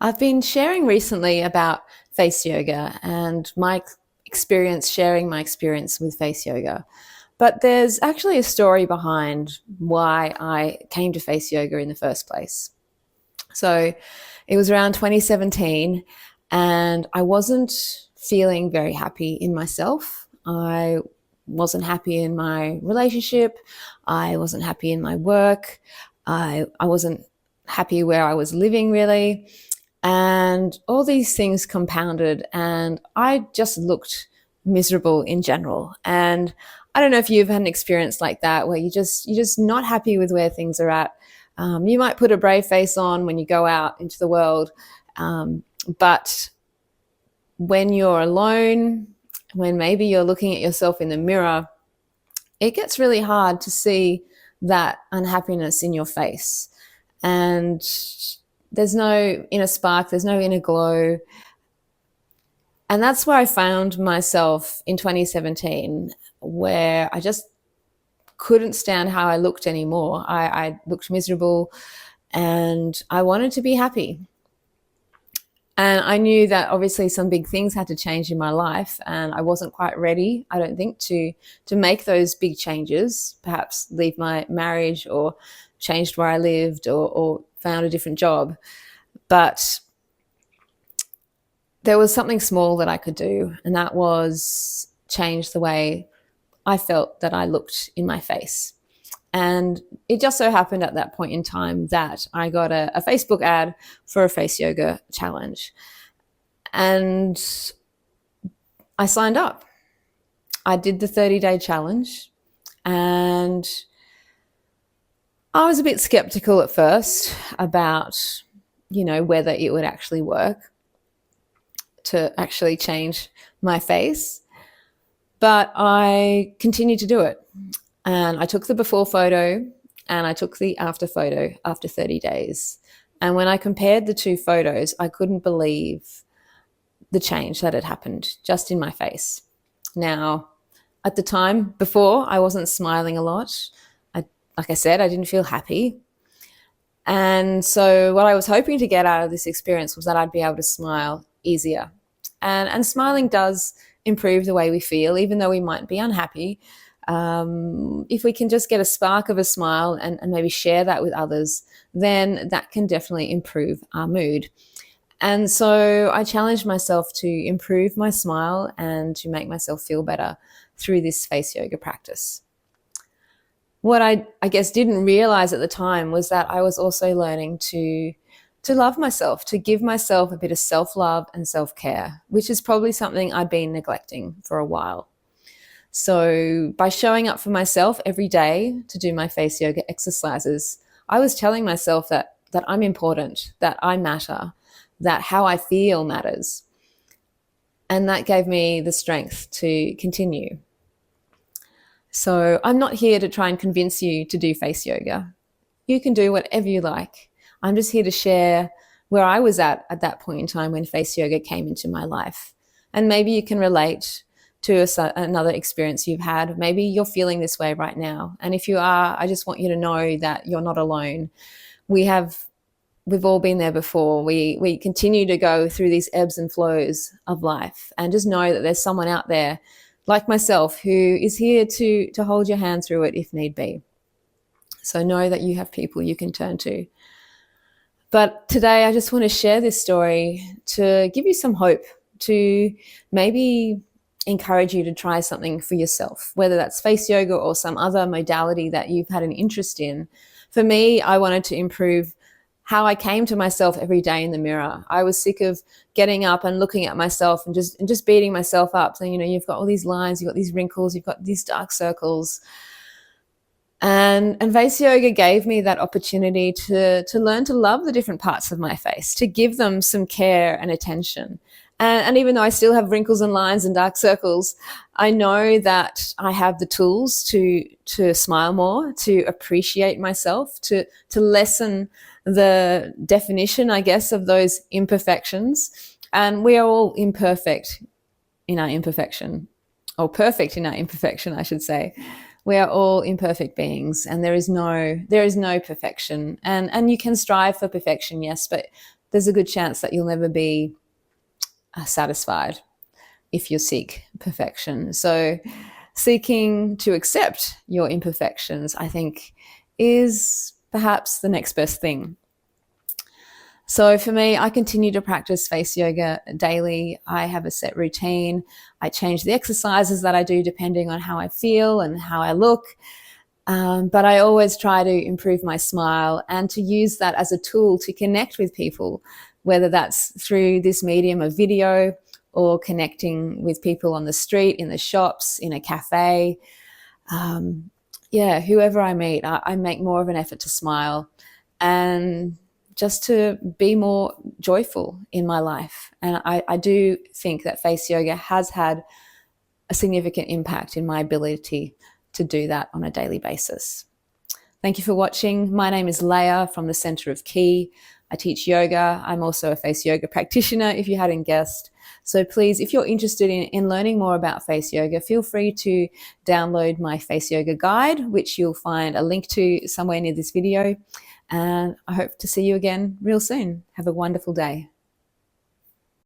I've been sharing recently about face yoga and my experience, sharing my experience with face yoga. But there's actually a story behind why I came to face yoga in the first place. So it was around 2017, and I wasn't feeling very happy in myself. I wasn't happy in my relationship. I wasn't happy in my work. I wasn't happy where I was living, really. And all these things compounded, and I just looked miserable in general. And I don't know if you've had an experience like that where you're just not happy with where things are at. You might put a brave face on when you go out into the world, but when you're alone, when maybe you're looking at yourself in the mirror, it gets really hard to see that unhappiness in your face. And there's no inner spark, there's no inner glow. And that's where I found myself in 2017, where I just couldn't stand how I looked anymore. I looked miserable and I wanted to be happy. And I knew that obviously some big things had to change in my life, and I wasn't quite ready, I don't think, to make those big changes, perhaps leave my marriage or changed where I lived or found a different job. But there was something small that I could do, and that was change the way I felt that I looked in my face. And it just so happened at that point in time that I got a Facebook ad for a face yoga challenge. And I signed up. I did the 30-day challenge, and I was a bit skeptical at first about, whether it would actually work to actually change my face. But I continued to do it. And I took the before photo and I took the after photo after 30 days. And when I compared the two photos, I couldn't believe the change that had happened just in my face. Now, at the time before, I wasn't smiling a lot. Like I said, I didn't feel happy. And so what I was hoping to get out of this experience was that I'd be able to smile easier. And smiling does improve the way we feel, even though we might be unhappy. If we can just get a spark of a smile and maybe share that with others, then that can definitely improve our mood. And so I challenged myself to improve my smile and to make myself feel better through this face yoga practice. What I guess didn't realize at the time was that I was also learning to love myself, to give myself a bit of self-love and self-care, which is probably something I'd been neglecting for a while. So by showing up for myself every day to do my face yoga exercises, I was telling myself that I'm important, that I matter, that how I feel matters. And that gave me the strength to continue. So I'm not here to try and convince you to do face yoga. You can do whatever you like. I'm just here to share where I was at that point in time when face yoga came into my life. And maybe you can relate to another experience you've had. Maybe you're feeling this way right now. And if you are, I just want you to know that you're not alone. We've all been there before. We continue to go through these ebbs and flows of life, and just know that there's someone out there like myself who is here to hold your hand through it if need be. So know that you have people you can turn to. But today I just want to share this story to give you some hope, to maybe encourage you to try something for yourself, whether that's face yoga or some other modality that you've had an interest in. For me, I wanted to improve how I came to myself every day in the mirror. I was sick of getting up and looking at myself and just beating myself up, saying, you've got all these lines, you've got these wrinkles, you've got these dark circles. And face yoga gave me that opportunity to learn to love the different parts of my face, to give them some care and attention. And even though I still have wrinkles and lines and dark circles, I know that I have the tools to smile more, to appreciate myself, to lessen the definition, I guess, of those imperfections. And we are all imperfect in our imperfection, or perfect in our imperfection, I should say. We are all imperfect beings, and there is no perfection. And you can strive for perfection, yes, but there's a good chance that you'll never be satisfied if you seek perfection. So seeking to accept your imperfections, I think, is perhaps the next best thing. So for me, I continue to practice face yoga daily. I have a set routine. I change the exercises that I do depending on how I feel and how I look. But I always try to improve my smile and to use that as a tool to connect with people, whether that's through this medium of video or connecting with people on the street, in the shops, in a cafe. Whoever I meet, I make more of an effort to smile and just to be more joyful in my life. And I do think that face yoga has had a significant impact in my ability to do that on a daily basis. Thank you for watching. My name is Leah from the Center of Ki. I teach yoga. I'm also a face yoga practitioner, if you hadn't guessed. So please, if you're interested in learning more about face yoga, feel free to download my face yoga guide, which you'll find a link to somewhere near this video. And I hope to see you again real soon. Have a wonderful day.